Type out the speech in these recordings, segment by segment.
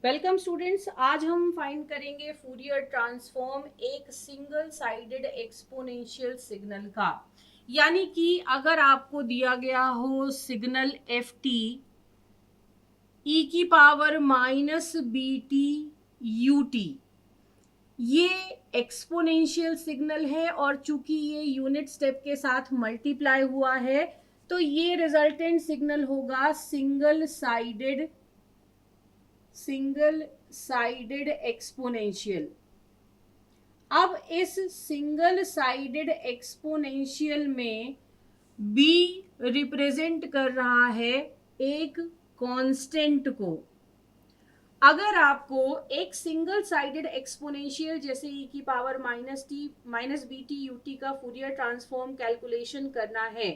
Welcome students. आज हम find करेंगे फूरियर ट्रांसफॉर्म एक सिंगल साइडेड एक्सपोनेंशियल सिग्नल का। यानी कि अगर आपको दिया गया हो सिग्नल एफ टी ई की power minus B T U T, ये एक्सपोनेंशियल सिग्नल है और चूंकि ये यूनिट स्टेप के साथ मल्टीप्लाई हुआ है तो ये रिजल्टेंट सिग्नल होगा सिंगल साइडेड एक्सपोनेंशियल। अब इस सिंगल साइडेड एक्सपोनेंशियल में b रिप्रेजेंट कर रहा है एक कांस्टेंट को। अगर आपको एक सिंगल साइडेड एक्सपोनेंशियल जैसे e की power minus B T U T का फूरियर ट्रांसफॉर्म कैलकुलेशन करना है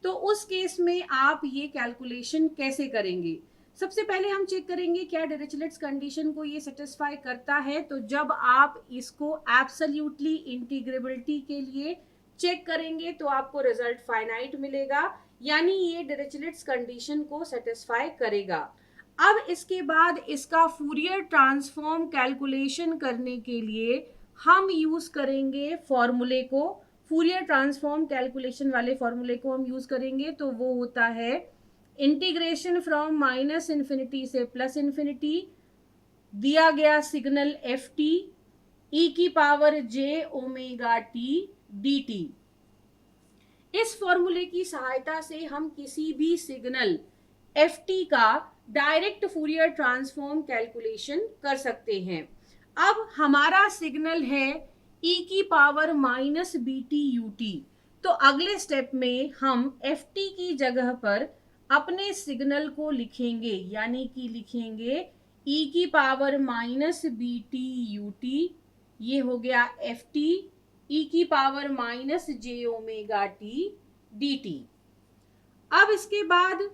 तो उस केस में आप ये कैलकुलेशन कैसे करेंगे। सबसे पहले हम चेक करेंगे क्या डिरिचलेट्स कंडीशन को ये सेटिस्फाई करता है। तो जब आप इसको एब्सोल्युटली इंटीग्रेबिलिटी के लिए चेक करेंगे तो आपको रिजल्ट फाइनाइट मिलेगा, यानी ये डिरिचलेट्स कंडीशन को सेटिस्फाई करेगा। अब इसके बाद इसका फूरियर ट्रांसफॉर्म कैलकुलेशन करने के लिए हम यूज करेंगे फॉर्मूले को। फूरियर ट्रांसफॉर्म कैलकुलेशन वाले फॉर्मूले को हम यूज करेंगे तो वो होता है इंटीग्रेशन फ्रॉम माइनस इन्फिनिटी से प्लस इन्फिनिटी दिया गया सिग्नल एफ टी ई की power J omega T D T. इस फॉर्मूले की सहायता से हम किसी भी सिग्नल एफ टी का डायरेक्ट फूरियर ट्रांसफॉर्म कैलकुलेशन कर सकते हैं। अब हमारा सिग्नल है e की power minus B T U T, तो अगले स्टेप में हम एफ टी की जगह पर अपने सिग्नल को लिखेंगे, यानी कि लिखेंगे e की power minus B T U T, ये हो गया एफ टी ई की power minus J omega T D T. अब इसके बाद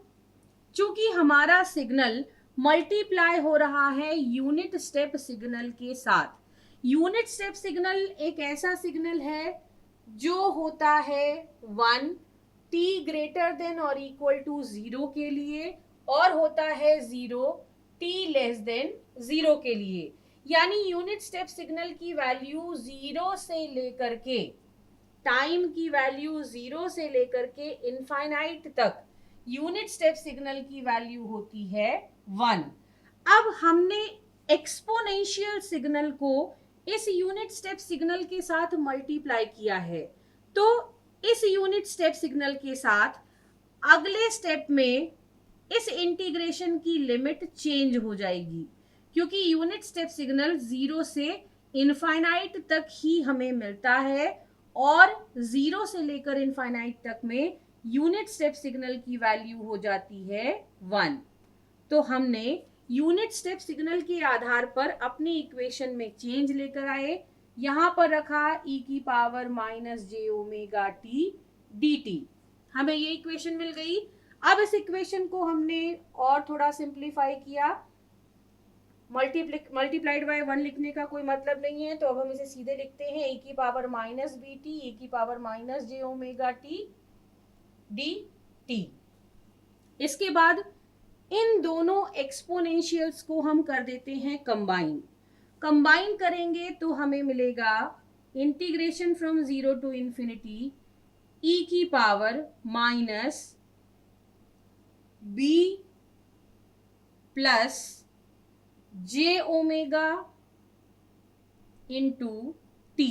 चूंकि हमारा सिग्नल मल्टीप्लाई हो रहा है यूनिट स्टेप सिग्नल के साथ। यूनिट स्टेप सिग्नल एक ऐसा सिग्नल है जो होता है 1 t ग्रेटर देन और इक्वल टू 0 के लिए और होता है 0 t लेस देन 0 के लिए। यानी यूनिट स्टेप सिग्नल की वैल्यू 0 से लेकर के टाइम की वैल्यू 0 से लेकर के इनफाइनाइट तक यूनिट स्टेप सिग्नल की वैल्यू होती है 1। अब हमने एक्सपोनेंशियल सिग्नल को इस यूनिट स्टेप सिग्नल के साथ मल्टीप्लाई किया है, तो इस यूनिट स्टेप सिग्नल के साथ अगले स्टेप में इस इंटीग्रेशन की लिमिट चेंज हो जाएगी, क्योंकि यूनिट स्टेप सिग्नल 0 से इनफाइनाइट तक ही हमें मिलता है और 0 से लेकर इनफाइनाइट तक में यूनिट स्टेप सिग्नल की वैल्यू हो जाती है 1। तो हमने यूनिट स्टेप सिग्नल के आधार पर अपनी इक्वेशन में चेंज लेकर आए, यहां पर रखा e की power minus J omega T D T, हमें ये इक्वेशन मिल गई। अब इस इक्वेशन को हमने और थोड़ा सिंप्लीफाई किया, मल्टीप्लाइड बाय 1 लिखने का कोई मतलब नहीं है, तो अब हम इसे सीधे लिखते हैं e की power minus B T E की power minus J omega T D T. इसके बाद इन दोनों एक्सपोनेंशियल्स को हम कर देते हैं कंबाइन करेंगे तो हमें मिलेगा integration from 0 to infinity e की power minus B plus J omega into T.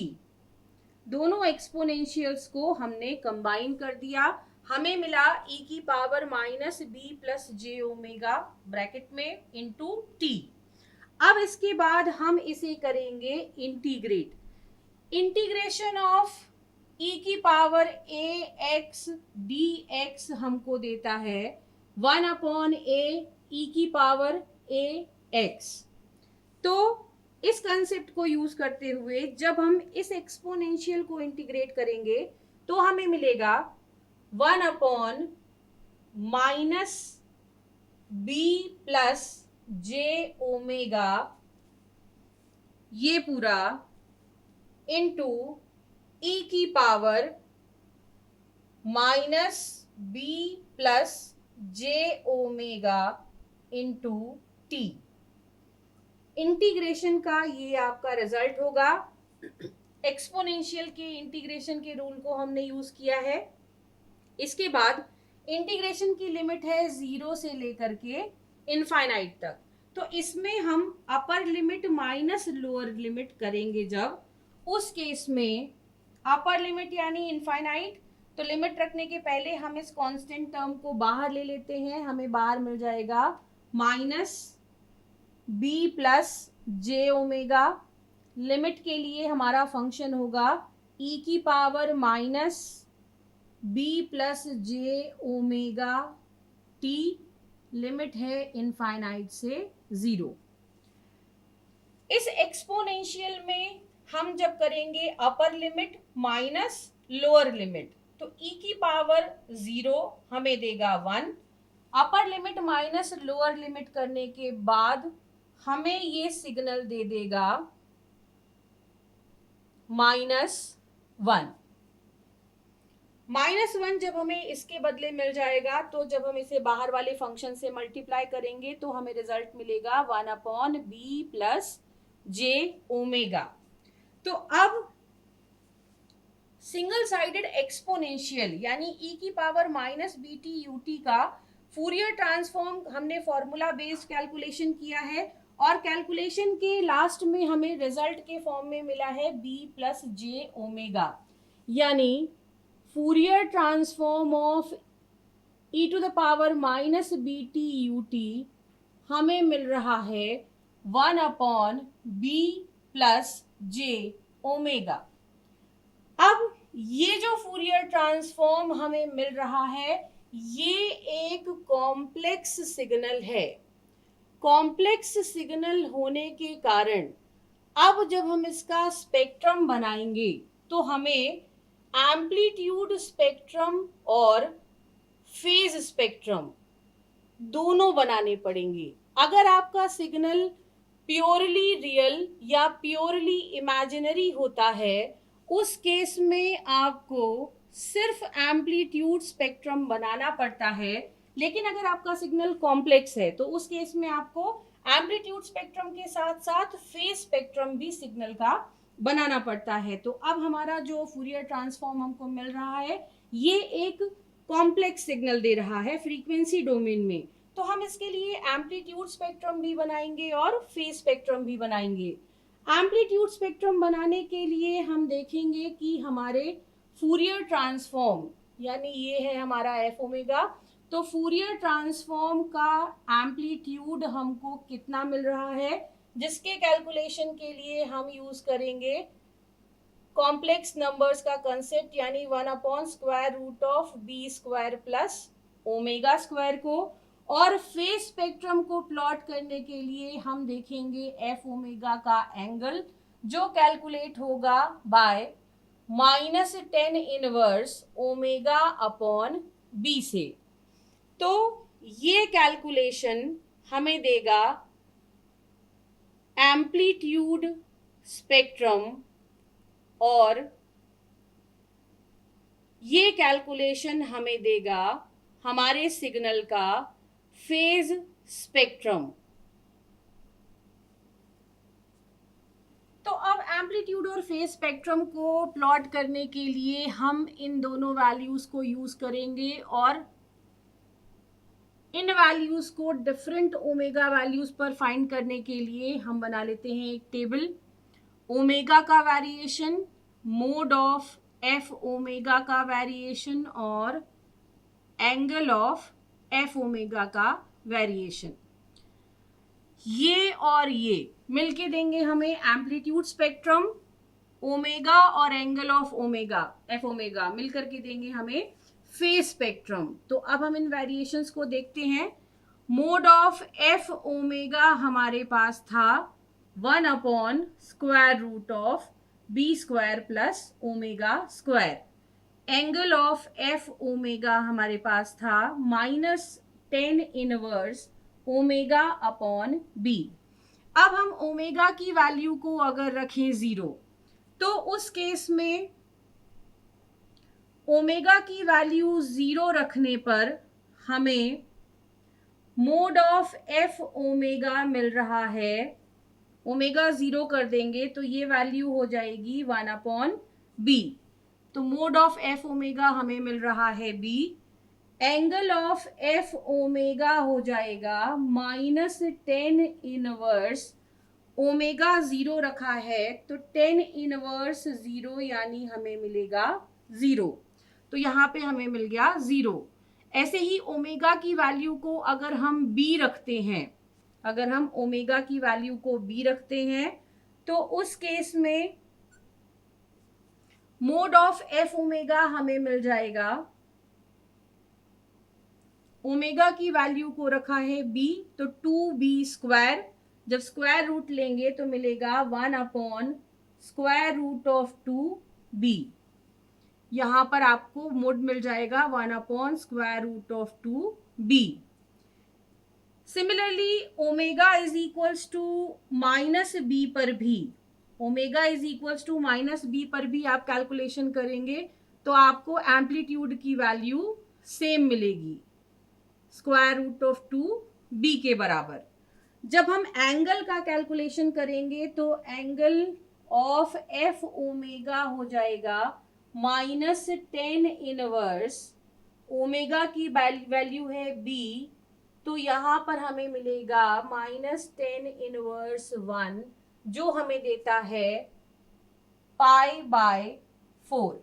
दोनों एक्सपोनेंशियल्स को हमने कंबाइन कर दिया, हमें मिला e की power minus B plus J omega bracket में इंटू टी। अब इसके बाद हम इसे करेंगे इंटीग्रेशन ऑफ e की पावर a x dx हमको देता है 1 अपॉन a e की पावर a x। तो इस कंसेप्ट को यूज करते हुए जब हम इस एक्सपोनेंशियल को इंटीग्रेट करेंगे तो हमें मिलेगा 1 upon minus B plus J omega, ये पूरा इंटू ई की power minus B plus J omega into T. Integration का ये आपका रिजल्ट होगा। एक्सपोनेंशियल के इंटीग्रेशन के रूल को हमने यूज किया है। इसके बाद इंटीग्रेशन की लिमिट है 0 से लेकर के इनफाइनाइट तक। तो इसमें हम upper limit minus lower limit करेंगे जब, उस केस में अपर लिमिट यानी इनफाइनाइट, तो लिमिट रखने के पहले हम इस कांस्टेंट टर्म को बाहर ले लेते हैं। हमें बाहर मिल जाएगा minus B plus J omega. Limit के लिए हमारा फंक्शन होगा ई की power minus B plus J omega T. Limit है इनफाइनाइट से 0। इस एक्सपोनेंशियल में हम जब करेंगे upper limit minus lower limit, तो ई की पावर 0 हमें देगा 1। Upper limit minus lower limit करने के बाद हमें ये सिग्नल दे देगा -1। -1 जब हमें इसके बदले मिल जाएगा, तो जब हम इसे बाहर वाले फंक्शन से मल्टीप्लाई करेंगे तो हमें रिजल्ट मिलेगा 1/b प्लस जे ओमेगा। तो अब सिंगल साइडेड एक्सपोनेंशियल यानी ई की power minus B T U T का फूरियर ट्रांसफॉर्म हमने फॉर्मूला बेस्ड कैलकुलेशन किया है, और कैलकुलेशन के लास्ट में हमें रिजल्ट के फॉर्म में मिला है b प्लस जे ओमेगा। यानी Fourier transform of e to the power minus B T U T हमें मिल रहा है 1/b प्लस जे ओमेगा। अब ये जो फूरियर ट्रांसफॉर्म हमें मिल रहा है, ये एक कॉम्प्लेक्स सिग्नल है। कॉम्प्लेक्स सिग्नल होने के कारण अब जब हम इसका स्पेक्ट्रम बनाएंगे तो हमें एम्पलीट्यूड स्पेक्ट्रम और फेज स्पेक्ट्रम दोनों बनाने पड़ेंगे। अगर आपका सिग्नल प्योरली रियल या प्योरली इमेजिनरी होता है, उस केस में आपको सिर्फ एम्पलीट्यूड स्पेक्ट्रम बनाना पड़ता है। लेकिन अगर आपका सिग्नल कॉम्प्लेक्स है तो उस केस में आपको एम्पलीट्यूड स्पेक्ट्रम के साथ साथ फेज स्पेक्ट्रम भी सिग्नल का बनाना पड़ता है। तो अब हमारा जो फूरियर ट्रांसफॉर्म हमको मिल रहा है, ये एक कॉम्प्लेक्स सिग्नल दे रहा है फ्रीक्वेंसी डोमेन में। तो हम इसके लिए एम्पलीट्यूड स्पेक्ट्रम भी बनाएंगे और फेज स्पेक्ट्रम भी बनाएंगे। एम्पलीट्यूड स्पेक्ट्रम बनाने के लिए हम देखेंगे कि हमारे फूरियर ट्रांसफॉर्म यानी ये है हमारा एफ ओमेगा, तो फूरियर ट्रांसफॉर्म का एम्पलीट्यूड हमको कितना मिल रहा है, जिसके कैलकुलेशन के लिए हम यूज करेंगे कॉम्प्लेक्स नंबर्स का कंसेप्ट यानी 1/√b² प्लस ओमेगा स्क्वायर को। और फेज स्पेक्ट्रम को प्लॉट करने के लिए हम देखेंगे एफ ओमेगा का एंगल, जो कैलकुलेट होगा by -10 inverse omega upon B से। तो ये कैलकुलेशन हमें देगा एम्पलीट्यूड स्पेक्ट्रम, और ये कैलकुलेशन हमें देगा हमारे सिग्नल का फेज स्पेक्ट्रम। तो अब एम्पलीट्यूड और फेज स्पेक्ट्रम को प्लॉट करने के लिए हम इन दोनों वैल्यूज को यूज करेंगे, और इन वैल्यूज को डिफरेंट ओमेगा वैल्यूज पर फाइंड करने के लिए हम बना लेते हैं एक टेबल। ओमेगा का variation, mode of F omega का वेरिएशन, और एंगल ऑफ एफ ओमेगा का वेरिएशन। ये और ये मिलके देंगे हमें एम्पलीट्यूड स्पेक्ट्रम। ओमेगा और angle of omega F omega मिलकर के देंगे हमें फेज स्पेक्ट्रम। तो अब हम इन वेरिएशंस को देखते हैं। मोड ऑफ एफ ओमेगा हमारे पास था 1/√b² plus omega square. Angle of F omega हमारे पास था -10 इनवर्स ओमेगा अपॉन बी। अब हम ओमेगा की वैल्यू को अगर रखें 0, तो उस केस में ओमेगा की वैल्यू 0 रखने पर हमें मोड ऑफ एफ ओमेगा मिल रहा है ओमेगा 0 कर देंगे तो ये वैल्यू हो जाएगी 1/b। तो मोड ऑफ एफ ओमेगा हमें मिल रहा है b। Angle of F omega हो जाएगा -10 इनवर्स ओमेगा 0 रखा है तो 10 इनवर्स 0 यानी हमें मिलेगा 0। तो यहाँ पे हमें मिल गया 0। ऐसे ही ओमेगा की वैल्यू को अगर हम b रखते हैं, अगर हम ओमेगा की वैल्यू को b रखते हैं तो उस केस में मोड ऑफ एफ ओमेगा हमें मिल जाएगा, ओमेगा की वैल्यू को रखा है b तो 2b²। जब स्क्वायर रूट लेंगे तो मिलेगा 1/√2b। यहां पर आपको मोड मिल जाएगा 1/√2b। Similarly omega is equals to -b पर भी, omega is equals to -b पर भी आप कैलकुलेशन करेंगे तो आपको एम्पलीट्यूड की वैल्यू सेम मिलेगी, √2b के बराबर। जब हम एंगल का कैलकुलेशन करेंगे तो एंगल ऑफ एफ ओमेगा हो जाएगा -10 इनवर्स ओमेगा की वैल्यू है b तो यहाँ पर हमें मिलेगा -10 इनवर्स 1 जो हमें देता है π/4।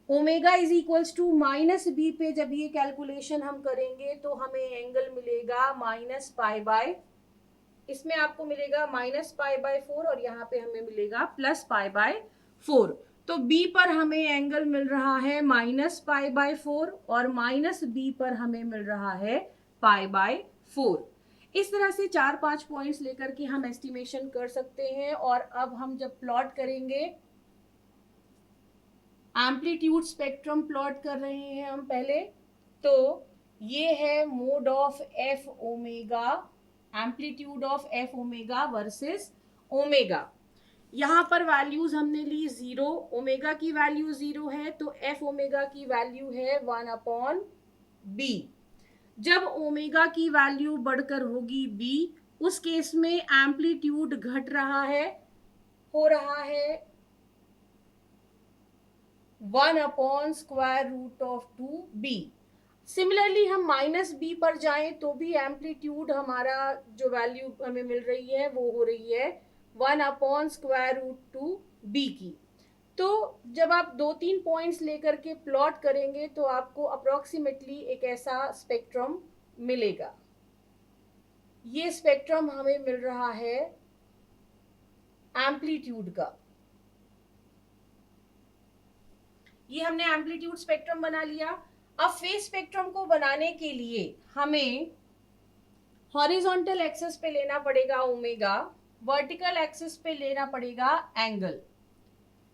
Omega is equals to -b पे जब ये कैलकुलेशन हम करेंगे तो हमें एंगल मिलेगा -π/, इसमें आपको मिलेगा -π/4 और यहाँ पे हमें मिलेगा +π/4। तो b पर हमें एंगल मिल रहा है -π/4 और -b पर हमें मिल रहा है π/4। इस तरह से 4-5 पॉइंट्स लेकर के हम एस्टिमेशन कर सकते हैं। और अब हम जब प्लॉट करेंगे, एम्पलीट्यूड स्पेक्ट्रम प्लॉट कर रहे हैं हम पहले, तो ये है mode of F omega, amplitude of F omega versus omega. यहाँ पर वैल्यूज हमने ली 0, ओमेगा की वैल्यू 0 है तो एफ ओमेगा की वैल्यू है 1/b। जब ओमेगा की वैल्यू बढ़कर होगी b, उस केस में एम्पलीट्यूड घट रहा है, हो रहा है 1/√2b। सिमिलरली हम -b पर जाएं तो भी एम्पलीट्यूड हमारा जो वैल्यू हमें मिल रही है वो हो रही है 1/√2b की। तो जब आप 2-3 पॉइंट्स लेकर के प्लॉट करेंगे तो आपको अप्रोक्सीमेटली एक ऐसा स्पेक्ट्रम मिलेगा। ये स्पेक्ट्रम हमें मिल रहा है एम्पलीट्यूड का। ये हमने एम्पलीट्यूड स्पेक्ट्रम बना लिया। अब फेज स्पेक्ट्रम को बनाने के लिए हमें हॉरिजॉन्टल एक्सिस पे लेना पड़ेगा ओमेगा, वर्टिकल एक्सिस पे लेना पड़ेगा angle,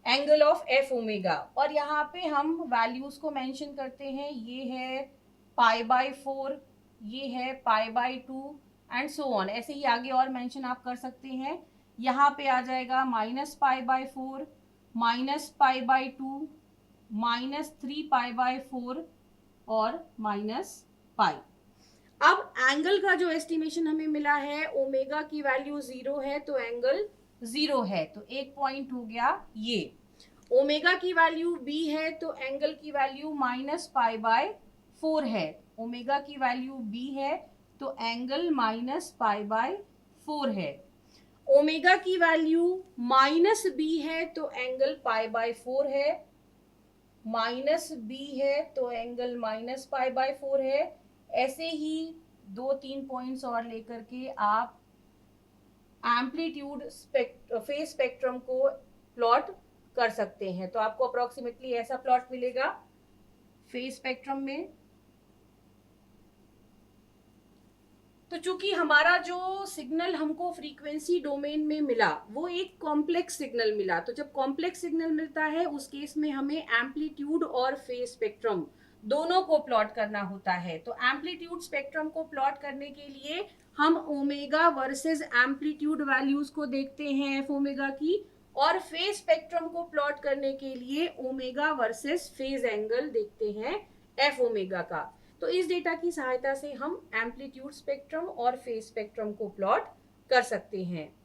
angle of F omega. और यहाँ पे हम वैल्यूज को मेंशन करते हैं, ये है π/4, ये है π/2 एंड सो ऑन। ऐसे ही आगे और मेंशन आप कर सकते हैं। यहाँ पे आ जाएगा -π/4, -π/2, -3π/4 और -π। अब एंगल का जो एस्टिमेशन हमें मिला है, ओमेगा की वैल्यू 0 है तो एंगल 0 है, तो एक पॉइंट हो गया ये। ओमेगा की वैल्यू b है तो एंगल की वैल्यू -π/4 है। ओमेगा की वैल्यू b है तो एंगल -π/4 है। ओमेगा की वैल्यू -b है तो एंगल π/4 है, -b है तो एंगल -π/4 है। ऐसे ही 2-3 पॉइंट्स और लेकर के आप एम्पलीट्यूड फेज स्पेक्ट्रम को प्लॉट कर सकते हैं। तो आपको अप्रोक्सीमेटली ऐसा प्लॉट मिलेगा फेज स्पेक्ट्रम में। तो चूंकि हमारा जो सिग्नल हमको फ्रीक्वेंसी डोमेन में मिला वो एक कॉम्प्लेक्स सिग्नल मिला, तो जब कॉम्प्लेक्स सिग्नल मिलता है उस केस में हमें एम्पलीट्यूड और फेज स्पेक्ट्रम दोनों को प्लॉट करना होता है। तो एम्पलीट्यूड स्पेक्ट्रम को प्लॉट करने के लिए हम ओमेगा वर्सेस एम्पलीट्यूड वैल्यूज को देखते हैं एफ ओमेगा की, और फेज स्पेक्ट्रम को प्लॉट करने के लिए ओमेगा वर्सेस फेज एंगल देखते हैं एफ ओमेगा का। तो इस डेटा की सहायता से हम एम्पलीट्यूड स्पेक्ट्रम और फेज स्पेक्ट्रम को प्लॉट कर सकते हैं।